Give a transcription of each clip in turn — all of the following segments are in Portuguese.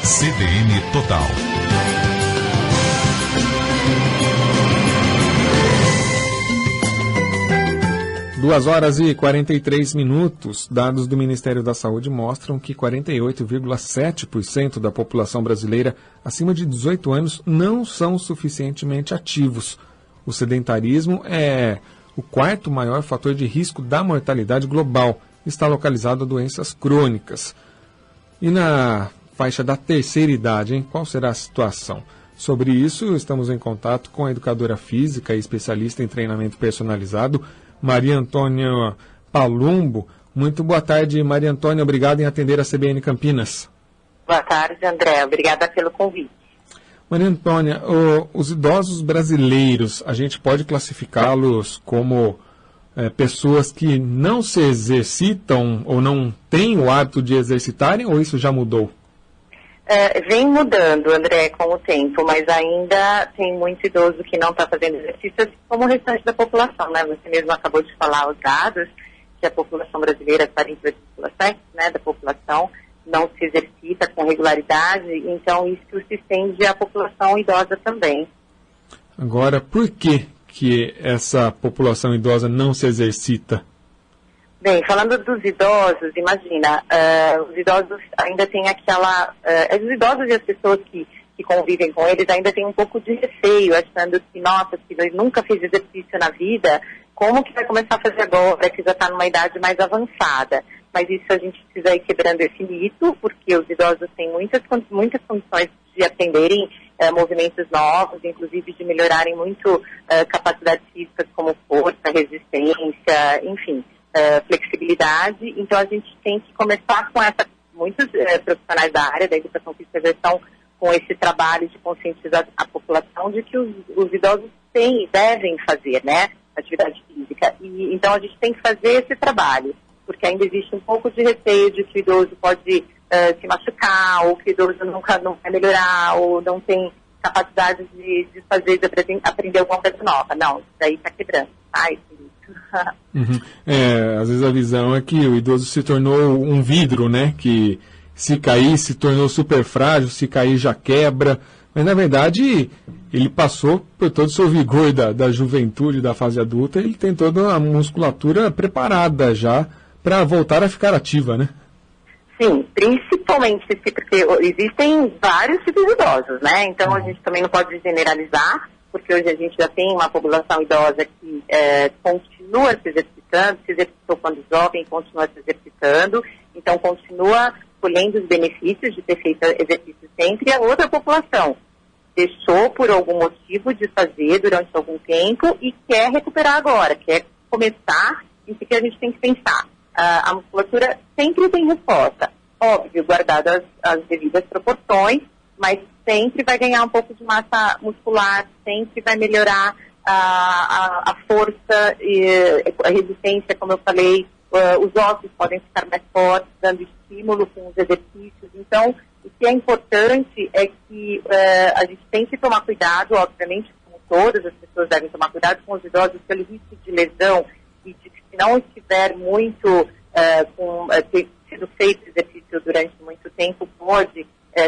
CBN Total. Duas horas e 43 minutos. Dados do Ministério da Saúde mostram que 48,7% da população brasileira acima de 18 anos não são suficientemente ativos. O sedentarismo é o quarto maior fator de risco da mortalidade global. Está localizado a doenças crônicas. E na faixa da terceira idade, hein? Qual será a situação? Sobre isso, estamos em contato com a educadora física e especialista em treinamento personalizado, Maria Antônia Palumbo. Muito boa tarde, Maria Antônia. Obrigado em atender a CBN Campinas. Boa tarde, André. Obrigada pelo convite. Maria Antônia, os idosos brasileiros, a gente pode classificá-los como pessoas que não se exercitam ou não têm o hábito de exercitarem, ou isso já mudou? Vem mudando, André, com o tempo, mas ainda tem muito idoso que não está fazendo exercício, assim como o restante da população, né? Você mesmo acabou de falar os dados, que a população brasileira, 48,7%, né, da população, não se exercita com regularidade, então isso se estende à população idosa também. Agora, por que essa população idosa não se exercita? Bem, falando dos idosos, imagina, os idosos ainda têm aquela... os idosos e as pessoas que convivem com eles ainda têm um pouco de receio, achando que, nossa, se ele nunca fez exercício na vida, como que vai começar a fazer agora, que já está numa idade mais avançada? Mas isso a gente precisa ir quebrando esse mito, porque os idosos têm muitas condições de aprenderem movimentos novos, inclusive de melhorarem muito capacidades físicas como força, resistência, enfim, flexibilidade. Então a gente tem que começar com muitos profissionais da área da educação física estão com esse trabalho de conscientizar a população de que os idosos têm e devem fazer, né, atividade física. E então a gente tem que fazer esse trabalho, porque ainda existe um pouco de receio de que o idoso pode se machucar, ou que o idoso não vai melhorar, ou não tem capacidade de aprender alguma coisa nova. Não, isso daí está quebrando, tá? Uhum. Às vezes a visão é que o idoso se tornou um vidro, né? Que se cair se tornou super frágil, se cair já quebra. Mas na verdade ele passou por todo o seu vigor da juventude, da fase adulta, ele tem toda a musculatura preparada já para voltar a ficar ativa, né? Sim, principalmente porque existem vários tipos de idosos, né? Então a gente também não pode generalizar, porque hoje a gente já tem uma população idosa que continua se exercitou quando jovem, continua se exercitando, então continua colhendo os benefícios de ter feito exercício sempre. E a outra população deixou por algum motivo de fazer durante algum tempo e quer recuperar agora, quer começar. Isso que a gente tem que pensar. A musculatura sempre tem resposta, óbvio, guardadas as devidas proporções, mas sempre vai ganhar um pouco de massa muscular, sempre vai melhorar a força e a resistência, como eu falei. Os ossos podem ficar mais fortes, dando estímulo com os exercícios. Então, o que é importante é que a gente tem que tomar cuidado, obviamente, como todas as pessoas devem tomar cuidado com os idosos pelo risco de lesão e de que se não estiver muito ter sido feito exercício durante muito tempo, pode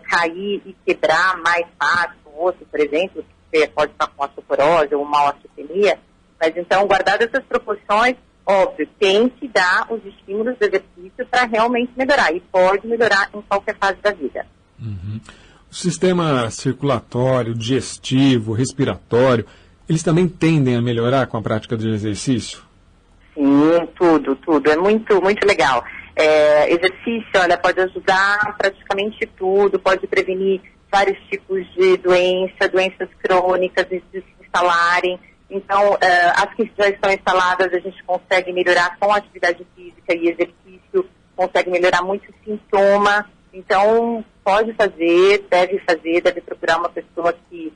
cair e quebrar mais fácil o osso, por exemplo, que pode estar com osteoporose ou uma osteopenia. Mas então, guardadas essas proporções, óbvio, tem que dar os estímulos do exercício para realmente melhorar. E pode melhorar em qualquer fase da vida. Uhum. O sistema circulatório, digestivo, respiratório, eles também tendem a melhorar com a prática do exercício? Sim, tudo. É muito, muito legal. Exercício, olha, pode ajudar praticamente tudo, pode prevenir vários tipos de doenças crônicas de se instalarem. Então, as que já estão instaladas, a gente consegue melhorar com atividade física e exercício, consegue melhorar muito sintoma. Então, pode fazer, deve procurar uma pessoa que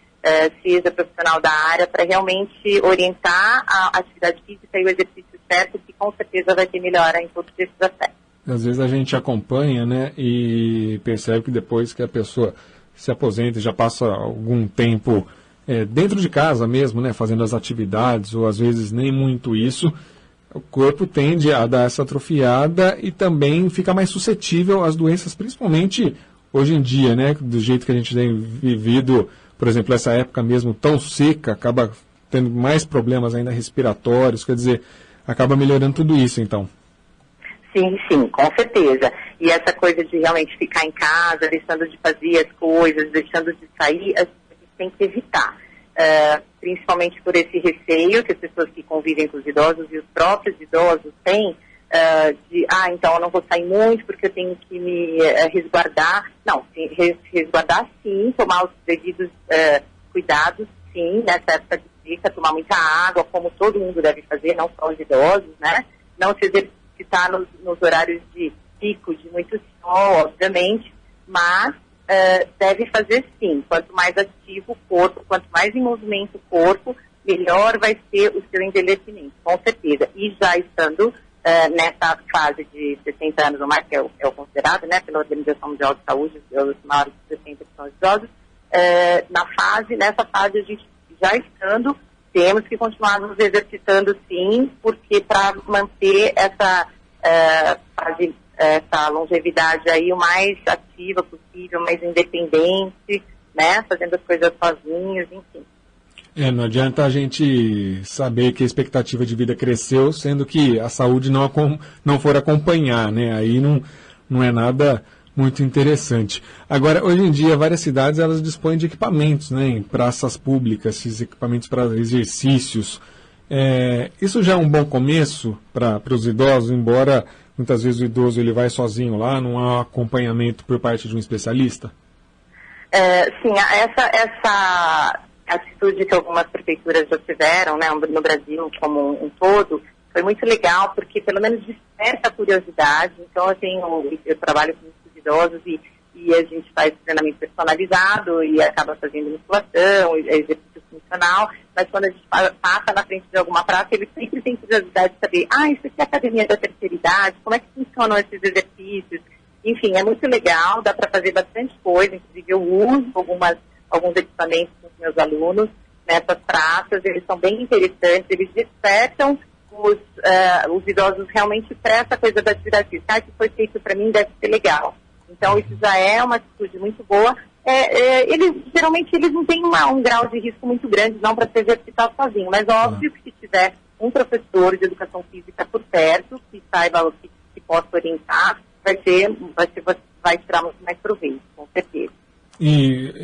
seja profissional da área para realmente orientar a atividade física e o exercício certo, que com certeza vai ter melhora em todos esses aspectos. Às vezes a gente acompanha, né, e percebe que depois que a pessoa se aposenta e já passa algum tempo dentro de casa mesmo, né, fazendo as atividades, ou às vezes nem muito isso, o corpo tende a dar essa atrofiada e também fica mais suscetível às doenças, principalmente hoje em dia, né, do jeito que a gente tem vivido, por exemplo, essa época mesmo tão seca, acaba tendo mais problemas ainda respiratórios, quer dizer, acaba melhorando tudo isso, então. Sim, sim, com certeza. E essa coisa de realmente ficar em casa, deixando de fazer as coisas, deixando de sair, a gente tem que evitar. Principalmente por esse receio que as pessoas que convivem com os idosos e os próprios idosos têm, então eu não vou sair muito porque eu tenho que me resguardar. Não, resguardar sim, tomar os devidos cuidados sim, nessa época de seca, tomar muita água, como todo mundo deve fazer, não só os idosos, né? Não se exercitar nos horários de pico, de muito sol, obviamente, mas deve fazer sim. Quanto mais ativo o corpo, quanto mais em movimento o corpo, melhor vai ser o seu envelhecimento, com certeza. E já estando nessa fase de 60 anos ou mais, que é o considerado, né, pela Organização Mundial de Saúde, os maiores de 60 que são idosos, nessa fase a gente já estando, temos que continuar nos exercitando sim, porque para manter essa longevidade aí o mais ativa possível, mais independente, né, fazendo as coisas sozinhos, enfim. Não adianta a gente saber que a expectativa de vida cresceu, sendo que a saúde não for acompanhar, né? Aí não é nada muito interessante. Agora, hoje em dia, várias cidades elas dispõem de equipamentos, né, em praças públicas, esses equipamentos para exercícios. Isso já é um bom começo para os idosos, embora muitas vezes o idoso ele vai sozinho lá, não há acompanhamento por parte de um especialista? Sim, essa atitude que algumas prefeituras já tiveram, né, no Brasil como um todo, foi muito legal, porque pelo menos desperta a curiosidade. Então, eu trabalho com muitos idosos e a gente faz treinamento personalizado e acaba fazendo musculação, exercício funcional, mas quando a gente passa na frente de alguma praça, eles sempre têm curiosidade de saber, isso aqui é a academia da terceira idade, como é que funcionam esses exercícios? Enfim, é muito legal, dá para fazer bastante coisa, inclusive eu uso alguns equipamentos com os meus alunos nessas praças, eles são bem interessantes, eles despertam os idosos realmente para essa coisa da atividade física, que foi feito para mim, deve ser legal. Então isso já é uma atitude muito boa. Geralmente eles não têm um grau de risco muito grande não para se exercitar sozinho, mas óbvio que se tiver um professor de educação física por perto, que saiba o que possa orientar, vai tirar muito mais proveito, com certeza. E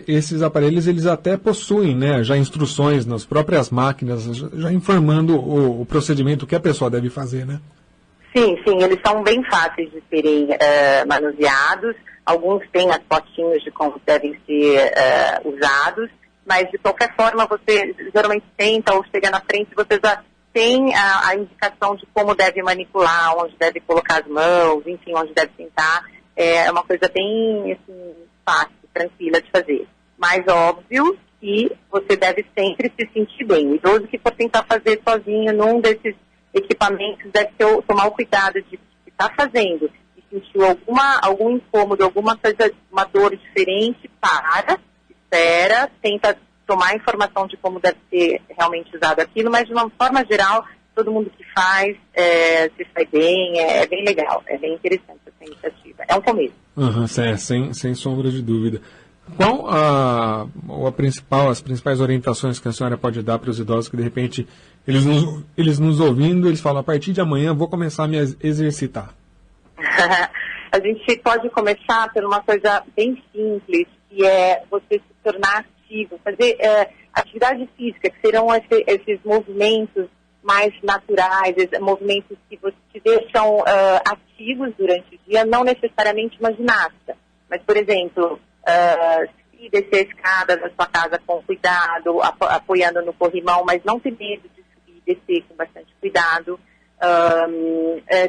esses aparelhos, eles até possuem, né, já instruções nas próprias máquinas, já informando o procedimento que a pessoa deve fazer, né? Sim, eles são bem fáceis de serem manuseados. Alguns têm as fotinhos de como devem ser usados, mas de qualquer forma você geralmente senta ou chega na frente, você já tem a indicação de como deve manipular, onde deve colocar as mãos, enfim, onde deve sentar. É uma coisa bem assim, fácil, tranquila de fazer. Mas óbvio que você deve sempre se sentir bem. O idoso que for tentar fazer sozinho num desses equipamentos deve tomar o cuidado de estar fazendo e sentiu algum incômodo, alguma coisa, uma dor diferente, espera, tenta tomar informação de como deve ser realmente usado aquilo, mas de uma forma geral, todo mundo que faz se sai bem, é bem legal, é bem interessante essa iniciativa. É um começo. Sem sombra de dúvida. Qual as principais orientações que a senhora pode dar para os idosos que, de repente, eles nos ouvindo, eles falam, a partir de amanhã vou começar a me exercitar? A gente pode começar por uma coisa bem simples, que é você se tornar ativo, fazer atividade física, que serão esses movimentos mais naturais, movimentos que te deixam ativos durante o dia, não necessariamente uma ginástica. Mas, por exemplo, se descer a escada da sua casa com cuidado, apoiando no corrimão, mas não ter medo de subir e descer com bastante cuidado,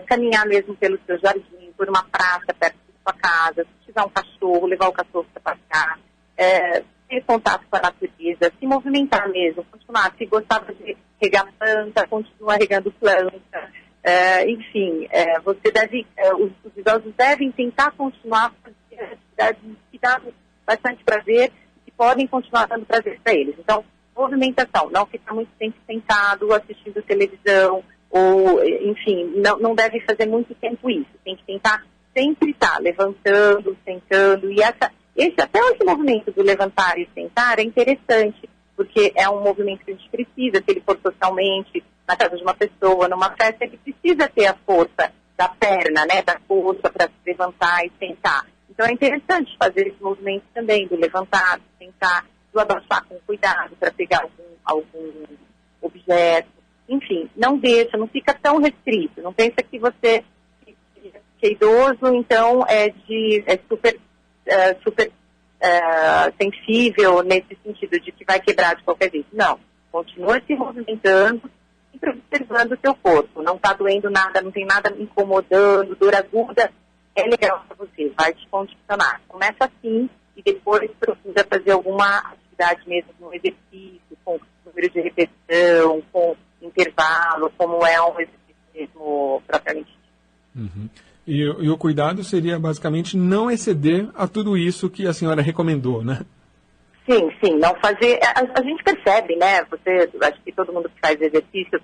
caminhar mesmo pelo seu jardim, por uma praça perto da sua casa, se tiver um cachorro, levar o cachorro para passear, ter contato com a natureza, se movimentar mesmo, continuar, se gostava de regar planta, continua regando planta, enfim, os idosos devem tentar continuar fazendo atividades que dão bastante prazer e que podem continuar dando prazer para eles. Então, movimentação, não ficar muito tempo sentado, assistindo televisão, ou, enfim, não deve fazer muito tempo isso. Tem que tentar sempre está levantando, sentando, e até esse movimento do levantar e sentar é interessante, porque é um movimento que a gente precisa, se ele for socialmente, na casa de uma pessoa, numa festa, ele precisa ter a força da perna, né, da força para se levantar e sentar. Então é interessante fazer esse movimento também, do levantar, do sentar, do abaixar com cuidado para pegar algum objeto. Enfim, não fica tão restrito. Não pensa que você que é idoso, então é super sensível nesse sentido de que vai quebrar de qualquer jeito. Não, continua se movimentando, sempre observando o seu corpo. Não está doendo nada, não tem nada incomodando, dor aguda, é legal para você, vai te condicionar. Começa assim e depois procura fazer alguma atividade mesmo no exercício, com número de repetição, com intervalo, como é um exercício mesmo propriamente dito. Uhum. E o cuidado seria basicamente não exceder a tudo isso que a senhora recomendou, né? Sim, não fazer. A gente percebe, né? Acho que todo mundo que faz exercício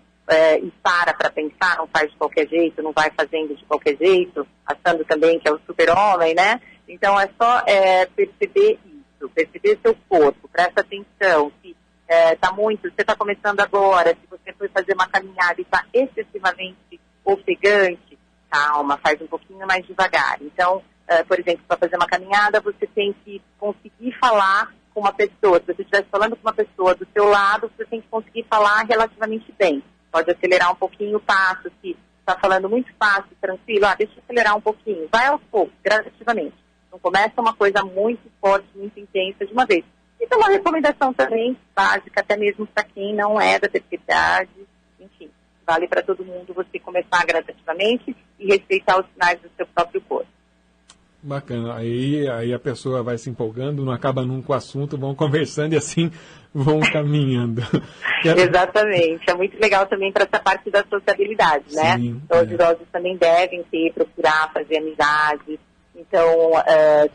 e para pensar, não faz de qualquer jeito, não vai fazendo de qualquer jeito, achando também que é o super-homem, né? Então é só perceber isso, perceber seu corpo, presta atenção, se você está começando agora, se você foi fazer uma caminhada e está excessivamente ofegante, calma, faz um pouquinho mais devagar. Então, por exemplo, para fazer uma caminhada, você tem que conseguir falar com uma pessoa. Se você estivesse falando com uma pessoa do seu lado, você tem que conseguir falar relativamente bem. Pode acelerar um pouquinho o passo, se está falando muito fácil, tranquilo, deixa eu acelerar um pouquinho. Vai aos poucos, gradativamente. Não começa uma coisa muito forte, muito intensa de uma vez. Isso é uma recomendação também básica, até mesmo para quem não é da terceira idade, enfim. Vale para todo mundo você começar gradativamente e respeitar os sinais do seu próprio corpo. Bacana. Aí a pessoa vai se empolgando, não acaba nunca com o assunto, vão conversando e assim vão caminhando. Exatamente. É muito legal também para essa parte da sociabilidade, né? Sim, então, os idosos também devem procurar fazer amizades. Então,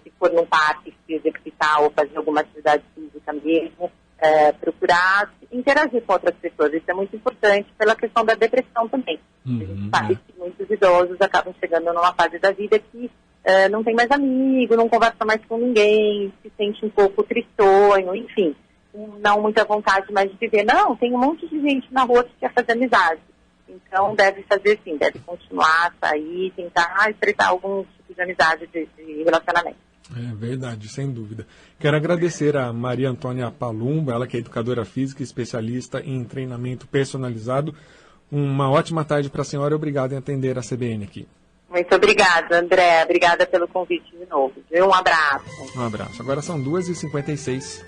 se for num parque se exercitar ou fazer alguma atividade física mesmo, procurar interagir com outras pessoas. Isso é muito importante pela questão da depressão também. A gente sabe que muitos idosos acabam chegando numa fase da vida que não tem mais amigo, não conversa mais com ninguém, se sente um pouco tristonho, enfim, não muita vontade mais de viver. Não, tem um monte de gente na rua que quer fazer amizade. Então deve fazer sim, deve continuar, sair, tentar estreitar algum tipo de amizade, de relacionamento. É verdade, sem dúvida. Quero agradecer a Maria Antônia Palumbo, ela que é educadora física e especialista em treinamento personalizado. Uma ótima tarde para a senhora e obrigado em atender a CBN aqui. Muito obrigada, André. Obrigada pelo convite de novo. Um abraço. Um abraço. Agora são 2h56.